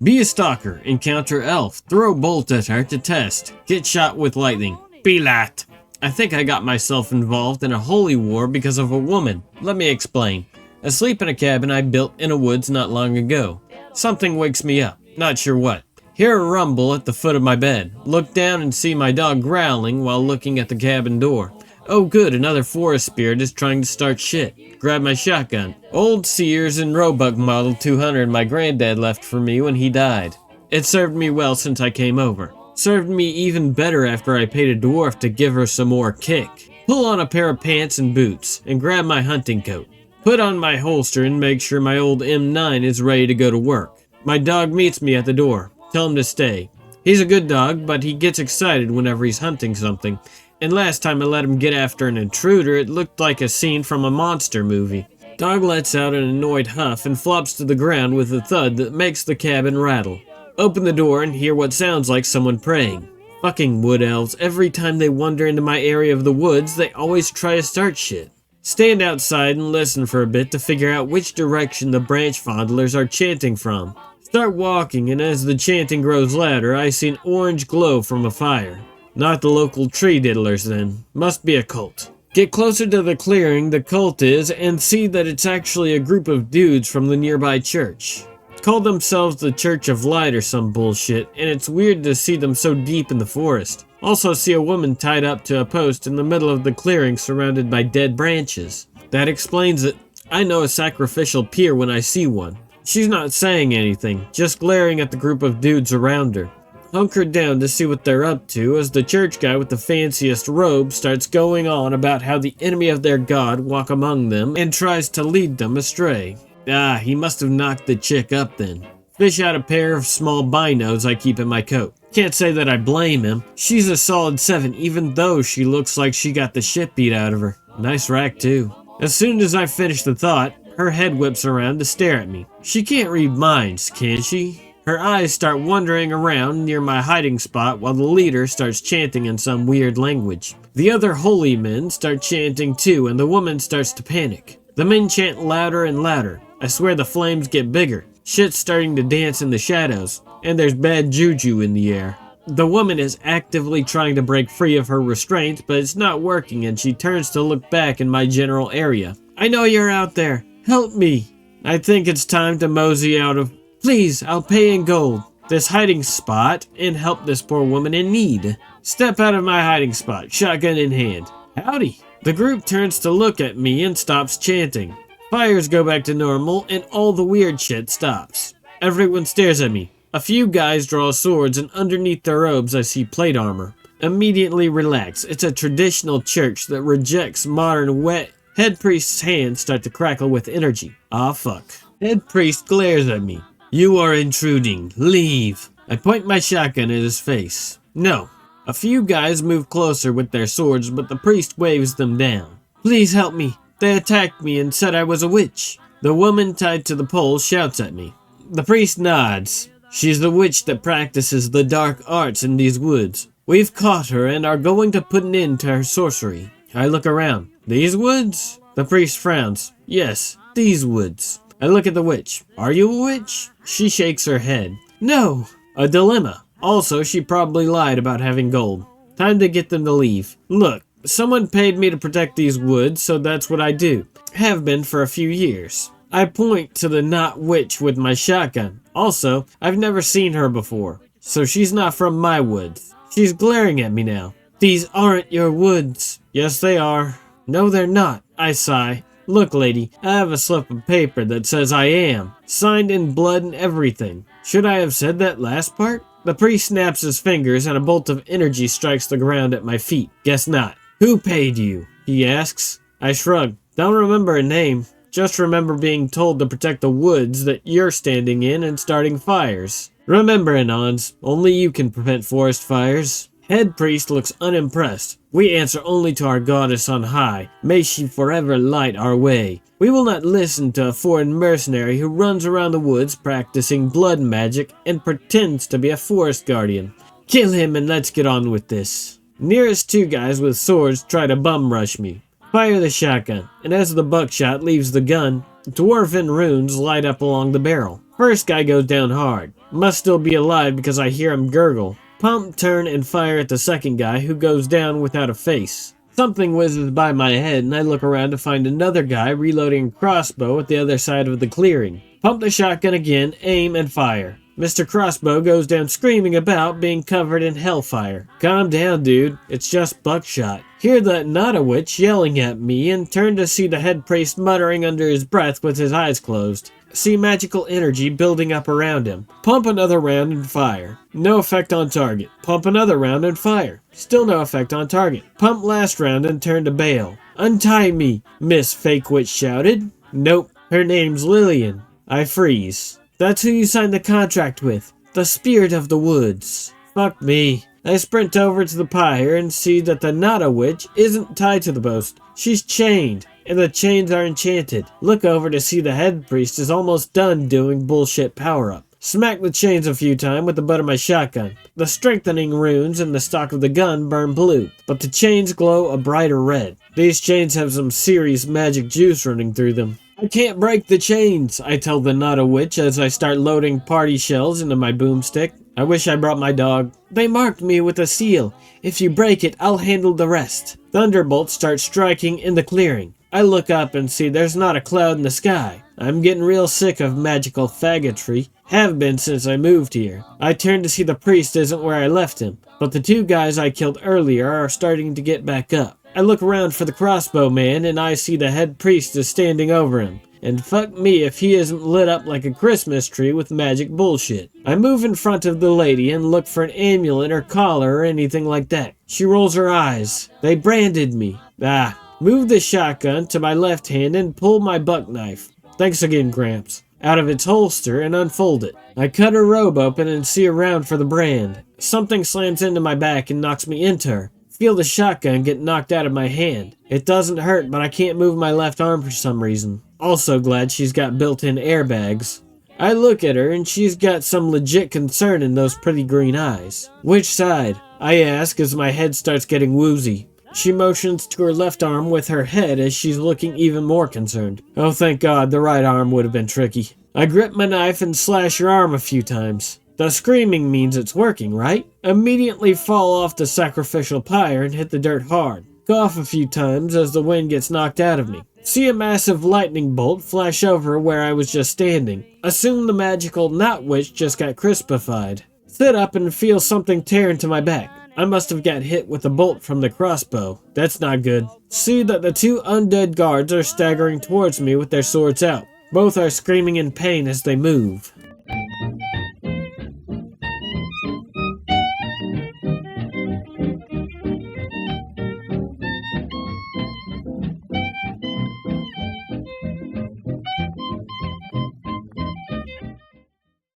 Be a stalker, encounter elf, throw bolt at her to test, get shot with lightning. Be that. I think I got myself involved in a holy war because of a woman. Let me explain. Asleep in a cabin I built in a woods not long ago. Something wakes me up, not sure what. Hear a rumble at the foot of my bed. Look down and see my dog growling while looking at the cabin door. Oh good, another forest spirit is trying to start shit. Grab my shotgun. Old Sears and Roebuck Model 200 my granddad left for me when he died. It served me well since I came over. Served me even better after I paid a dwarf to give her some more kick. Pull on a pair of pants and boots, and grab my hunting coat. Put on my holster and make sure my old M9 is ready to go to work. My dog meets me at the door. Tell him to stay. He's a good dog, but he gets excited whenever he's hunting something. And last time I let him get after an intruder, it looked like a scene from a monster movie. Dog lets out an annoyed huff and flops to the ground with a thud that makes the cabin rattle. Open the door and hear what sounds like someone praying. Fucking wood elves, every time they wander into my area of the woods, they always try to start shit. Stand outside and listen for a bit to figure out which direction the branch fondlers are chanting from. Start walking, and as the chanting grows louder, I see an orange glow from a fire. Not the local tree diddlers then. Must be a cult. Get closer to the clearing the cult is and see that it's actually a group of dudes from the nearby church. Call themselves the Church of Light or some bullshit, and it's weird to see them so deep in the forest. Also see a woman tied up to a post in the middle of the clearing surrounded by dead branches. That explains it. I know a sacrificial pier when I see one. She's not saying anything, just glaring at the group of dudes around her. Hunkered down to see what they're up to as the church guy with the fanciest robe starts going on about how the enemy of their god walk among them and tries to lead them astray. Ah, he must have knocked the chick up then. Fish out a pair of small binos I keep in my coat. Can't say that I blame him. She's a solid 7 even though she looks like she got the shit beat out of her. Nice rack too. As soon as I finish the thought, her head whips around to stare at me. She can't read minds, can she? Her eyes start wandering around near my hiding spot while the leader starts chanting in some weird language. The other holy men start chanting too and the woman starts to panic. The men chant louder and louder. I swear the flames get bigger. Shit's starting to dance in the shadows, and there's bad juju in the air. The woman is actively trying to break free of her restraint, but it's not working and she turns to look back in my general area. I know you're out there. Help me. I think it's time to mosey out of... Please, I'll pay in gold. This hiding spot and help this poor woman in need. Step out of my hiding spot, shotgun in hand. Howdy. The group turns to look at me and stops chanting. Fires go back to normal and all the weird shit stops. Everyone stares at me. A few guys draw swords and underneath their robes I see plate armor. Immediately relax. It's a traditional church that rejects modern wet. Head priest's hands start to crackle with energy. Ah fuck. Head priest glares at me. You are intruding. Leave. I point my shotgun at his face. No. A few guys move closer with their swords, but the priest waves them down. Please help me. They attacked me and said I was a witch. The woman tied to the pole shouts at me. The priest nods. She's the witch that practices the dark arts in these woods. We've caught her and are going to put an end to her sorcery. I look around. These woods? The priest frowns. Yes, these woods. I look at the witch. Are you a witch? She shakes her head. No. A dilemma. Also, she probably lied about having gold. Time to get them to leave. Look, someone paid me to protect these woods, so that's what I do. Have been for a few years. I point to the not witch with my shotgun. Also, I've never seen her before, so she's not from my woods. She's glaring at me now. These aren't your woods. Yes, they are. No, they're not. I sigh. Look, lady, I have a slip of paper that says I am. Signed in blood and everything. Should I have said that last part? The priest snaps his fingers and a bolt of energy strikes the ground at my feet. Guess not. Who paid you? He asks. I shrug. Don't remember a name. Just remember being told to protect the woods that you're standing in and starting fires. Remember, Anons, only you can prevent forest fires. Head priest looks unimpressed. We answer only to our goddess on high. May she forever light our way. We will not listen to a foreign mercenary who runs around the woods practicing blood magic and pretends to be a forest guardian. Kill him and let's get on with this. Nearest two guys with swords try to bum rush me. Fire the shotgun, and as the buckshot leaves the gun, dwarven runes light up along the barrel. First guy goes down hard. Must still be alive because I hear him gurgle. Pump, turn, and fire at the second guy, who goes down without a face. Something whizzes by my head, and I look around to find another guy reloading a crossbow at the other side of the clearing. Pump the shotgun again, aim, and fire. Mr. Crossbow goes down screaming about being covered in hellfire. Calm down, dude. It's just buckshot. Hear that Nada witch yelling at me and turn to see the head priest muttering under his breath with his eyes closed. See magical energy building up around him. Pump another round and fire. No effect on target. Pump another round and fire. Still no effect on target. Pump last round and turn to bail. Untie me, Miss Fake Witch shouted. Nope, her name's Lillian. I freeze. That's who you signed the contract with. The spirit of the woods. Fuck me. I sprint over to the pyre and see that the Nada witch isn't tied to the post. She's chained, and the chains are enchanted. Look over to see the head priest is almost done doing bullshit power-up. Smack the chains a few times with the butt of my shotgun. The strengthening runes in the stock of the gun burn blue, but the chains glow a brighter red. These chains have some serious magic juice running through them. I can't break the chains, I tell the Nada witch as I start loading party shells into my boomstick. I wish I brought my dog. They marked me with a seal. If you break it, I'll handle the rest. Thunderbolts start striking in the clearing. I look up and see there's not a cloud in the sky. I'm getting real sick of magical faggotry. Have been since I moved here. I turn to see the priest isn't where I left him, but the two guys I killed earlier are starting to get back up. I look around for the crossbow man and I see the head priest is standing over him. And fuck me if he isn't lit up like a Christmas tree with magic bullshit. I move in front of the lady and look for an amulet or collar or anything like that. She rolls her eyes. They branded me. Move the shotgun to my left hand and pull my buck knife. Thanks again, Gramps. Out of its holster and unfold it. I cut her robe open and see around for the brand. Something slams into my back and knocks me into her. Feel the shotgun get knocked out of my hand. It doesn't hurt, but I can't move my left arm for some reason. Also glad she's got built-in airbags. I look at her and she's got some legit concern in those pretty green eyes. Which side? I ask as my head starts getting woozy. She motions to her left arm with her head as she's looking even more concerned. Oh, thank God, the right arm would have been tricky. I grip my knife and slash her arm a few times. The screaming means it's working, right? Immediately fall off the sacrificial pyre and hit the dirt hard. Cough a few times as the wind gets knocked out of me. See a massive lightning bolt flash over where I was just standing. Assume the magical knot witch just got crispified. Sit up and feel something tear into my back. I must have got hit with a bolt from the crossbow. That's not good. See that the two undead guards are staggering towards me with their swords out. Both are screaming in pain as they move.